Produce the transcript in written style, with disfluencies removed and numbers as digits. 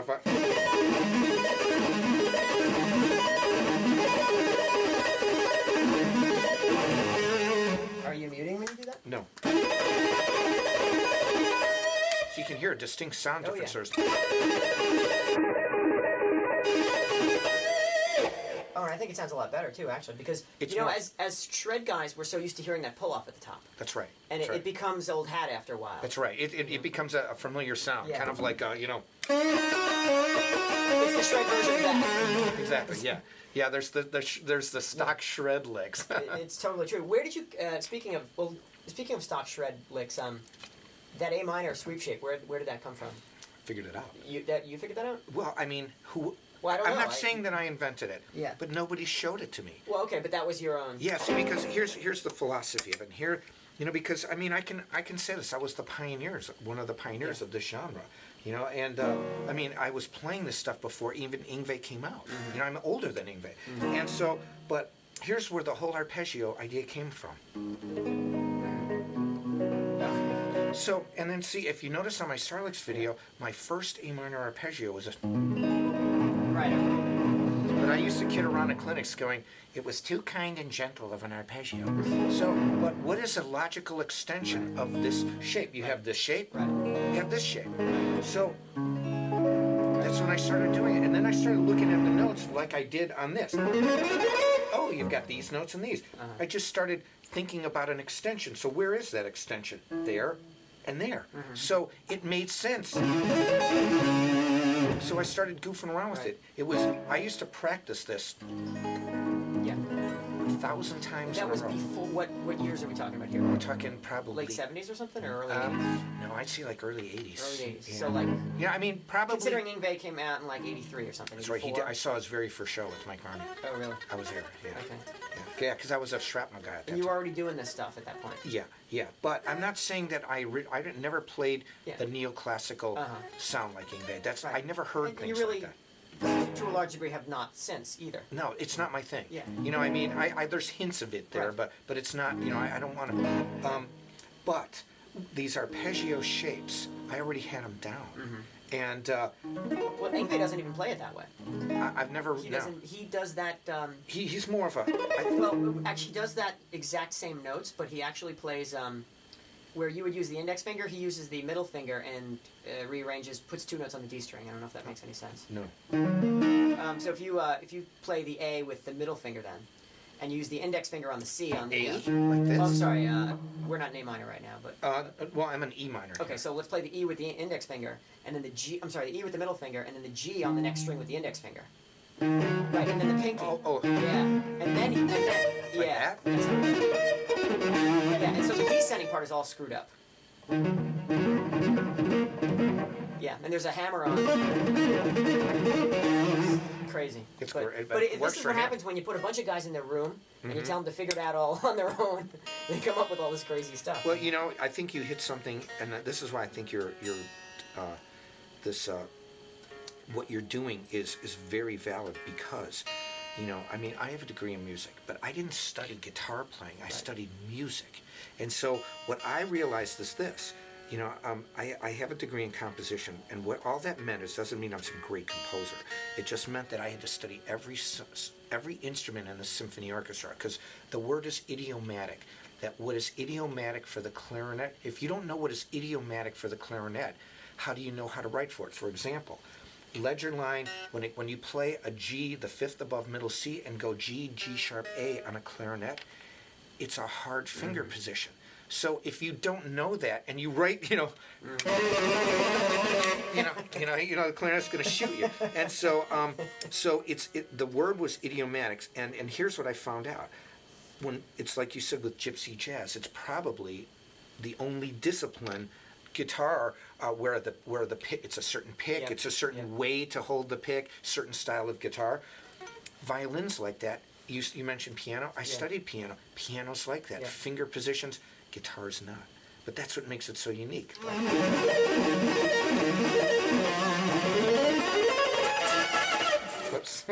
if I... Are you muting when you do that? No. So you can hear a distinct sound difference. Oh, and I think it sounds a lot better too, actually, because It's you know, more- as shred guys, we're so used to hearing that pull off at the top, That's right. and That's right. it becomes old hat after a while. That's right. It becomes a familiar sound, Yeah. kind of like, you know... It's the shred version of that. Exactly, yeah. Yeah, there's the stock shred licks. It's totally true. Where did you, speaking of stock shred licks, that A minor sweep shape, where did that come from? Figured it out. You figured that out? Well, I mean, who... Well, I don't know. I'm not saying that I invented it, Yeah. but nobody showed it to me. Well, okay, but that was your own. Yes, because here's the philosophy of it. Here, you know, because I mean, I can say this. I was one of the pioneers of this genre. You know, and I mean, I was playing this stuff before even Yngwie came out. You know, I'm older than Yngwie, and so, but here's where the whole arpeggio idea came from. So, and then see, if you notice on my Starlix video, my first A minor arpeggio was a... Right. But I used to kid around in clinics going, it was too kind and gentle of an arpeggio. So, but what is a logical extension of this shape? You have this shape, Right. you have this shape. So, that's when I started doing it. And then I started looking at the notes like I did on this. Oh, you've got these notes and these. I just started thinking about an extension. So where is that extension? There and there. So it made sense. So I started goofing around with it. I used to practice this Yeah. 1,000 times That in a was row. before, what years are we talking about here? We're talking probably... Late 70s or something, or early 80s? No, I'd say like early 80s. Early 80s. Yeah. So like, Yeah, I mean, probably... considering Yngwie came out in like 83 or something. That's right, 84. I saw his very first show with Mike Varney. Oh, really? I was there, yeah. Okay. Yeah, because I was a shrapnel guy at that And you were time. already doing this stuff at that point. Yeah, but I'm not saying that I never played Yeah. the neoclassical sound like Yngwie. That's I never heard And things you really, like that. to a large degree, have not since either. No, it's not my thing. Yeah. You know, I mean, I there's hints of it there, Right. but it's not. You know, I don't want to. But these arpeggio shapes, I already had them down, and Well, Yngwie doesn't even play it that way. I've never. He no. doesn't. He does that. He's more of a. Well, actually, he does that exact same notes, but he actually plays. Where you would use the index finger, he uses the middle finger and rearranges, puts two notes on the D string. I don't know if that makes any sense. No. So if you play the A with the middle finger then, and you use the index finger on the C on the... A like this. Oh, I'm sorry. We're not in A minor right now, but... Well, I'm an E minor. Okay, so let's play the E with the index finger, and then the G... I'm sorry, the E with the middle finger, and then the G on the next string with the index finger. Right, and then the pinky. Oh. Yeah. And then... Like yeah. that? Yeah, and so the descending part is all screwed up. Yeah, and there's a hammer on. It's crazy. It's but great, but it this works is for what him. happens when you put a bunch of guys in their room and you tell them to figure it out all on their own. They come up with all this crazy stuff. Well, you know, I think you hit something, and this is why I think what you're doing is very valid because, you know, I mean, I have a degree in music, but I didn't study guitar playing. I studied music, and so what I realized is this. You know, I have a degree in composition, and what all that meant is doesn't mean I'm some great composer. It just meant that I had to study every instrument in the symphony orchestra because the word is idiomatic. That what is idiomatic for the clarinet, if you don't know what is idiomatic for the clarinet, how do you know how to write for it? For example, ledger line, when you play a G, the fifth above middle C, and go G, G sharp A on a clarinet, it's a hard finger position. So if you don't know that and you write, the clarinet's going to shoot you. And so, the word was idiomatic. And here's what I found out: when it's like you said with gypsy jazz, it's probably the only discipline, guitar, where the pick, it's a certain pick, it's a certain way to hold the pick, certain style of guitar. Violins like that. You mentioned piano. I studied piano. Piano's like that. Finger positions. Guitar's not. But that's what makes it so unique. Whoops.